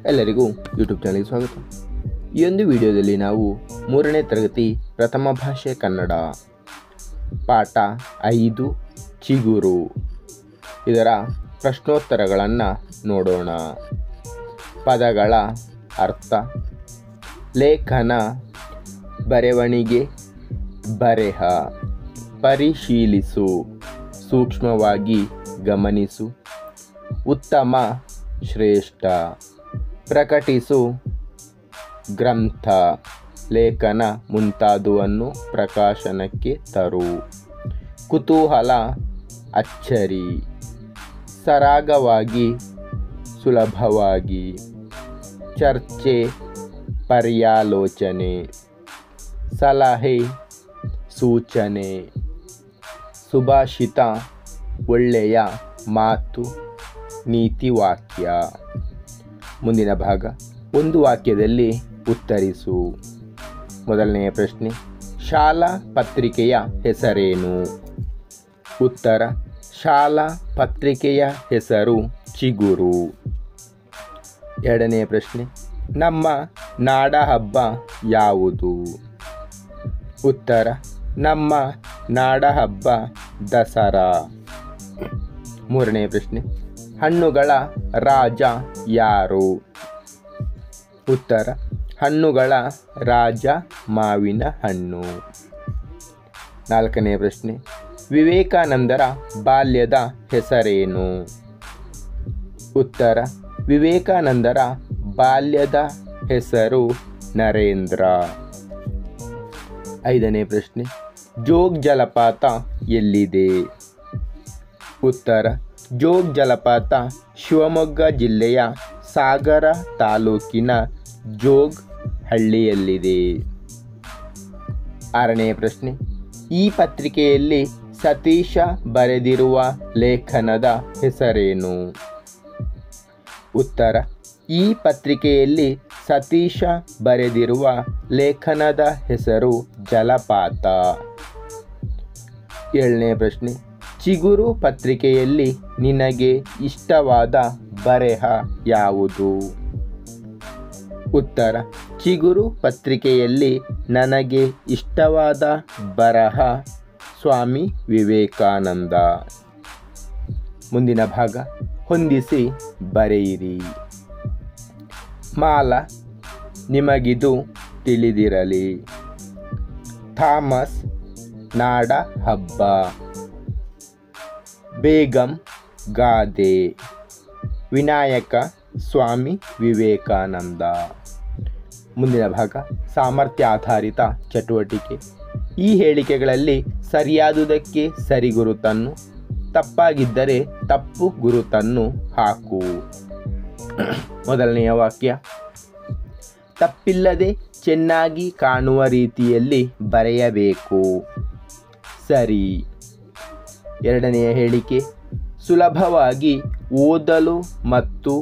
ಎಲ್ಲರಿಗೂ ಯೂಟ್ಯೂಬ್ ಚಾನಲ್ಗೆ ಸ್ವಾಗತ. ಈ ಒಂದು ವಿಡಿಯೋದಲ್ಲಿ ನಾವು 3ನೇ ತರಗತಿ ಪ್ರಥಮ ಭಾಷೆ ಕನ್ನಡ ಪಾಠ 5 ಚಿಗುರು ಇದರ ಪ್ರಶ್ನೋತ್ತರಗಳನ್ನು ನೋಡೋಣ. ಪದಗಳ ಅರ್ಥ, ಲೇಖನ, ಬರವಣಿಗೆ, ಬರೆಹ, ಪರಿಶೀಲಿಸು, ಸೂಕ್ಷ್ಮವಾಗಿ ಗಮನಿಸು, ಉತ್ತಮ, ಶ್ರೇಷ್ಠ, ಪ್ರಕಟಿಸು, ಗ್ರಂಥ, ಲೇಖನ ಮುಂತಾದವನ್ನು ಪ್ರಕಾಶನಕ್ಕೆ ತರು, ಕುತೂಹಲ, ಅಚ್ಚರಿ, ಸರಾಗವಾಗಿ, ಸುಲಭವಾಗಿ, ಚರ್ಚೆ, ಪರ್ಯಾಲೋಚನೆ, ಸಲಹೆ, ಸೂಚನೆ, ಸುಭಾಷಿತ, ಒಳ್ಳೆಯ ಮಾತು, ನೀತಿವಾಕ್ಯ. ಮುಂದಿನ ಭಾಗ, ಒಂದು ವಾಕ್ಯದಲ್ಲಿ ಉತ್ತರಿಸು. ಮೊದಲನೆಯ ಪ್ರಶ್ನೆ, ಶಾಲಾ ಪತ್ರಿಕೆಯ ಹೆಸರೇನು? ಉತ್ತರ, ಶಾಲಾ ಪತ್ರಿಕೆಯ ಹೆಸರು ಚಿಗುರು. ಎರಡನೆಯ ಪ್ರಶ್ನೆ, ನಮ್ಮ ನಾಡಹಬ್ಬ ಯಾವುದು? ಉತ್ತರ, ನಮ್ಮ ನಾಡಹಬ್ಬ ದಸರಾ. ಮೂರನೆಯ ಪ್ರಶ್ನೆ, ಹಣ್ಣುಗಳ ರಾಜ ಯಾರು? ಉತ್ತರ, ಹಣ್ಣುಗಳ ರಾಜ ಮಾವಿನ ಹಣ್ಣು. ನಾಲ್ಕನೆಯ ಪ್ರಶ್ನೆ, ವಿವೇಕಾನಂದರ ಬಾಲ್ಯದ ಹೆಸರೇನು? ಉತ್ತರ, ವಿವೇಕಾನಂದರ ಬಾಲ್ಯದ ಹೆಸರು ನರೇಂದ್ರ. ಐದನೇ ಪ್ರಶ್ನೆ, ಜೋಗ್ ಜಲಪಾತ ಎಲ್ಲಿದೆ? ಉತ್ತರ, ಜೋಗ್ ಜಲಪಾತ ಶಿವಮೊಗ್ಗ ಜಿಲ್ಲೆಯ ಸಾಗರ ತಾಲೂಕಿನ ಜೋಗ್ ಹಳ್ಳಿಯಲ್ಲಿದೆ. ಆರನೆಯ ಪ್ರಶ್ನೆ, ಈ ಪತ್ರಿಕೆಯಲ್ಲಿ ಸತೀಶ ಬರೆದಿರುವ ಲೇಖನದ ಹೆಸರೇನು? ಉತ್ತರ, ಈ ಪತ್ರಿಕೆಯಲ್ಲಿ ಸತೀಶ ಬರೆದಿರುವ ಲೇಖನದ ಹೆಸರು ಜಲಪಾತ. ಏಳನೇ ಪ್ರಶ್ನೆ, ಚಿಗುರು ಪತ್ರಿಕೆಯಲ್ಲಿ ನಿನಗೆ ಇಷ್ಟವಾದ ಬರೆಹ ಯಾವುದು? ಉತ್ತರ, ಚಿಗುರು ಪತ್ರಿಕೆಯಲ್ಲಿ ನನಗೆ ಇಷ್ಟವಾದ ಬರಹ ಸ್ವಾಮಿ ವಿವೇಕಾನಂದ. ಮುಂದಿನ ಭಾಗ, ಹೊಂದಿಸಿ ಬರೆಯಿರಿ. ಮಾಲ, ನಿಮಗಿದು ತಿಳಿದಿರಲಿ. ಥಾಮಸ್, ನಾಡ ಹಬ್ಬ. ಬೇಗಂ, ಗಾದೆ. ವಿನಾಯಕ, ಸ್ವಾಮಿ ವಿವೇಕಾನಂದ. ಮುಂದಿನ ಭಾಗ, ಸಾಮರ್ಥ್ಯ ಆಧಾರಿತ ಚಟುವಟಿಕೆ. ಈ ಹೇಳಿಕೆಗಳಲ್ಲಿ ಸರಿಯಾದುದಕ್ಕೆ ಸರಿ ಗುರುತನ್ನು, ತಪ್ಪಾಗಿದ್ದರೆ ತಪ್ಪು ಗುರುತನ್ನು ಹಾಕು. ಮೊದಲನೆಯ ವಾಕ್ಯ, ತಪ್ಪಿಲ್ಲದೆ ಚೆನ್ನಾಗಿ ಕಾಣುವ ರೀತಿಯಲ್ಲಿ ಬರೆಯಬೇಕು. ಸರಿ. ಎರಡನೆಯ ಹೇಳಿಕೆ, ಸುಲಭವಾಗಿ ಓದಲು ಮತ್ತು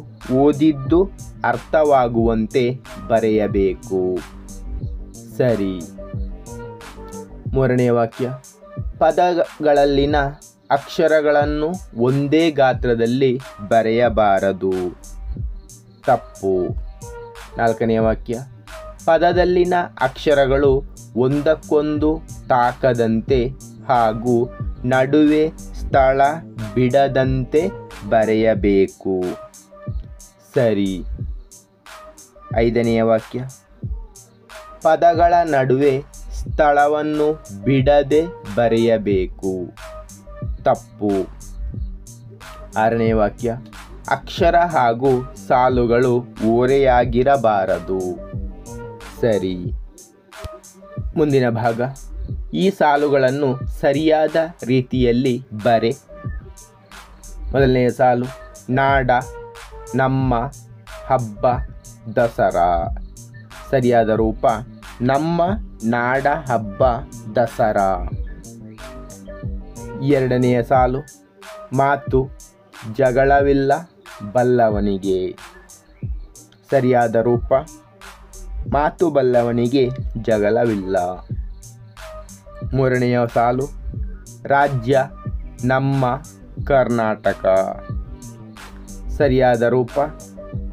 ಓದಿದ್ದು ಅರ್ಥವಾಗುವಂತೆ ಬರೆಯಬೇಕು. ಸರಿ. ಮೂರನೆಯ ವಾಕ್ಯ, ಪದಗಳಲ್ಲಿನ ಅಕ್ಷರಗಳನ್ನು ಒಂದೇ ಗಾತ್ರದಲ್ಲಿ ಬರೆಯಬಾರದು. ತಪ್ಪು. ನಾಲ್ಕನೆಯ ವಾಕ್ಯ, ಪದದಲ್ಲಿನ ಅಕ್ಷರಗಳು ಒಂದಕ್ಕೊಂದು ತಾಕದಂತೆ ಹಾಗೂ ನಡುವೆ ಸ್ಥಳ ಬಿಡದಂತೆ ಬರೆಯಬೇಕು. ಸರಿ. ಐದನೆಯ ವಾಕ್ಯ, ಪದಗಳ ನಡುವೆ ಸ್ಥಳವನ್ನು ಬಿಡದೆ ಬರೆಯಬೇಕು. ತಪ್ಪು. ಆರನೆಯ ವಾಕ್ಯ, ಅಕ್ಷರ ಹಾಗೂ ಸಾಲುಗಳು ಓರೆಯಾಗಿರಬಾರದು. ಸರಿ. ಮುಂದಿನ ಭಾಗ, ಈ ಸಾಲುಗಳನ್ನು ಸರಿಯಾದ ರೀತಿಯಲ್ಲಿ ಬರೆ. ಮೊದಲನೆಯ ಸಾಲು, ನಾಡ, ನಮ್ಮ, ಹಬ್ಬ, ದಸರಾ. ಸರಿಯಾದ ರೂಪ, ನಮ್ಮ ನಾಡ ಹಬ್ಬ ದಸರಾ. ಎರಡನೆಯ ಸಾಲು, ಮಾತು, ಜಗಳವಿಲ್ಲ ಬಲ್ಲವನಿಗೆ. ಸರಿಯಾದ ರೂಪ, ಮಾತು ಬಲ್ಲವನಿಗೆ ಜಗಳವಿಲ್ಲ. ಮೂರನೆಯ ಸಾಲು, ರಾಜ್ಯ, ನಮ್ಮ ಕರ್ನಾಟಕ. ಸರಿಯಾದ ರೂಪ,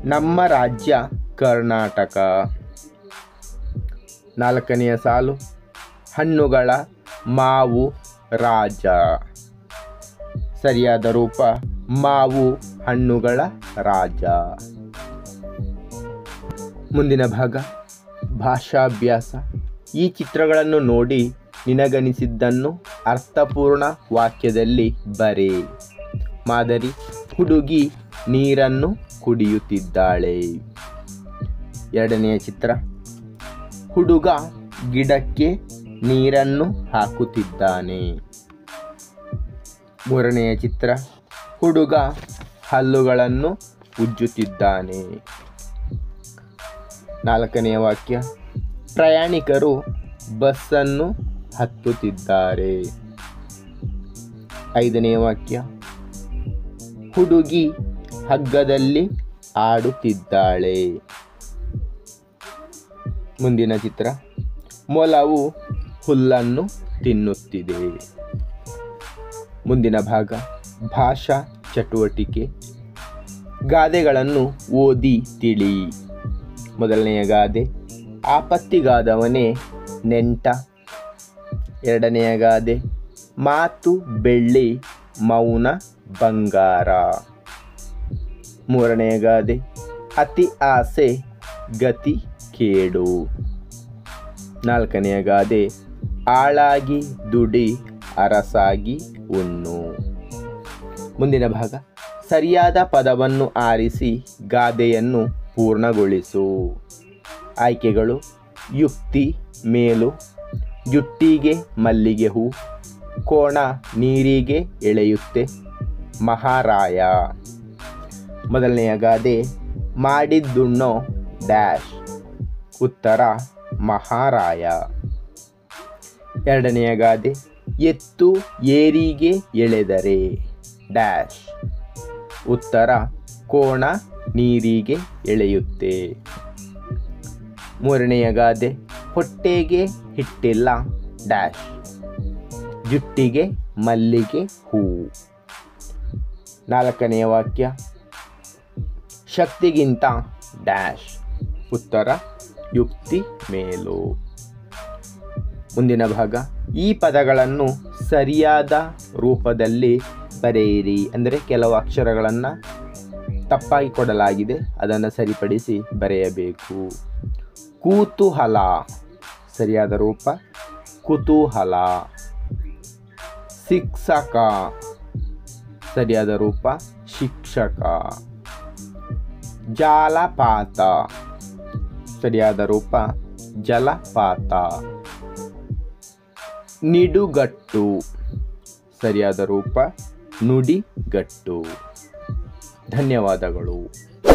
ನಮ್ಮ ರಾಜ್ಯ ಕರ್ನಾಟಕ. 4ನೆಯ ಸಾಲು ಹಣ್ಣುಗಳ ಮಾವು ರಾಜ. ಸರಿಯಾದ ರೂಪ ಮಾವು ಹಣ್ಣುಗಳ ರಾಜ. ಮುಂದಿನ ಭಾಗ ಭಾಷಾಭ್ಯಾಸ. ಈ ಚಿತ್ರಗಳನ್ನು ನೋಡಿ ನಿನಗನಿಸಿದ್ದನ್ನು ಅರ್ಥಪೂರ್ಣ ವಾಕ್ಯದಲ್ಲಿ ಬರೆ. ಮಾದರಿ: ಹುಡುಗಿ ನೀರನ್ನು ಕುಡಿಯುತ್ತಿದ್ದಾಳೆ. 2ನೆಯ ಚಿತ್ರ: ಹುಡುಗ ಗಿಡಕ್ಕೆ ನೀರನ್ನು ಹಾಕುತ್ತಿದ್ದಾನೆ. 3ನೆಯ ಚಿತ್ರ: ಹುಡುಗ ಹಲ್ಲುಗಳನ್ನು ಉಜ್ಜುತ್ತಿದ್ದಾನೆ. 4ನೆಯ ವಾಕ್ಯ: ಪ್ರಯಾಣಿಕರು ಬಸ್ಸನ್ನು ಹತ್ತುತ್ತಿದ್ದಾರೆ. 5ನೆಯ ವಾಕ್ಯ: ಹುಡುಗಿ ಹಗ್ಗದಲ್ಲಿ ಆಡುತ್ತಿದ್ದಾಳೆ. ಮುಂದಿನ ಚಿತ್ರ: ಮೊಲವು ಹುಲ್ಲನ್ನು ತಿನ್ನುತ್ತಿದೆ. ಮುಂದಿನ ಭಾಗ ಭಾಷಾ ಚಟುವಟಿಕೆ. ಗಾದೆಗಳನ್ನು ಓದಿ ತಿಳಿ. ಮೊದಲನೆಯ ಗಾದೆ: ಆಪತ್ತಿಗಾದವನೇ ನೆಂಟ. 2ನೆಯ ಗಾದೆ: ಮಾತು ಬೆಳ್ಳಿ, ಮೌನ ಬಂಗಾರ. 3ನೆಯ ಗಾದೆ: ಅತಿ ಆಸೆ ಗತಿ ಕೇಡು. 4ನೆಯ ಗಾದೆ: ಆಳಾಗಿ ದುಡಿ, ಅರಸಾಗಿ ಉಣ್ಣು. ಮುಂದಿನ ಭಾಗ ಸರಿಯಾದ ಪದವನ್ನು ಆರಿಸಿ ಗಾದೆಯನ್ನು ಪೂರ್ಣಗೊಳಿಸು. ಆಯ್ಕೆಗಳು: ಯುಕ್ತಿ ಮೇಲು, ಜುಟ್ಟಿಗೆ ಮಲ್ಲಿಗೆ ಹೂ, ಕೋಣ ನೀರಿಗೆ ಎಳೆಯುತ್ತೆ, ಮಹಾರಾಯ. ಮೊದಲನೆಯ ಗಾದೆ: ಮಾಡಿದ್ದುಣ್ಣೋ ಡ್ಯಾಶ್. ಉತ್ತರ ಮಹಾರಾಯ. 2ನೆಯ ಗಾದೆ: ಎತ್ತು ಏರಿಗೆ ಎಳೆದರೆ ಡ್ಯಾಶ್. ಉತ್ತರ ಕೋಣ ನೀರಿಗೆ ಎಳೆಯುತ್ತೆ. 3ನೆಯ ಗಾದೆ: ಹೊಟ್ಟೆಗೆ ಹಿಟ್ಟಿಲ್ಲ ಡ್ಯಾಶ್. ಜುಟ್ಟಿಗೆ ಮಲ್ಲಿಗೆ ಹೂ. 4ನೆಯ ವಾಕ್ಯ: ಶಕ್ತಿಗಿಂತ ಡ್ಯಾಶ್. ಉತ್ತರ ಯುಕ್ತಿ ಮೇಲು. ಮುಂದಿನ ಭಾಗ ಈ ಪದಗಳನ್ನು ಸರಿಯಾದ ರೂಪದಲ್ಲಿ ಬರೆಯಿರಿ. ಅಂದರೆ ಕೆಲವು ಅಕ್ಷರಗಳನ್ನು ತಪ್ಪಾಗಿ ಕೊಡಲಾಗಿದೆ, ಅದನ್ನು ಸರಿಪಡಿಸಿ ಬರೆಯಬೇಕು. ಕೂತೂಹಲ. ಸರಿಯಾದ ರೂಪ ಕುತೂಹಲ. ಶಿಕ್ಷಕ. ಸರಿಯಾದ ರೂಪ ಶಿಕ್ಷಕ. ಜಾಲಪಾತ. ಸರಿಯಾದ ರೂಪ ಜಲಪಾತ. ನಿಡುಗಟ್ಟು. ಸರಿಯಾದ ರೂಪ ನುಡಿಗಟ್ಟು. ಧನ್ಯವಾದಗಳು.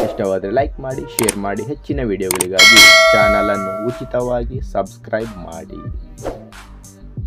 ಇಷ್ಟವಾದರೆ ಲೈಕ್ ಮಾಡಿ, ಶೇರ್ ಮಾಡಿ. ಹೆಚ್ಚಿನ ವಿಡಿಯೋಗಳಿಗಾಗಿ ಚಾನಲನ್ನು ಉಚಿತವಾಗಿ ಸಬ್ಸ್ಕ್ರೈಬ್ ಮಾಡಿ.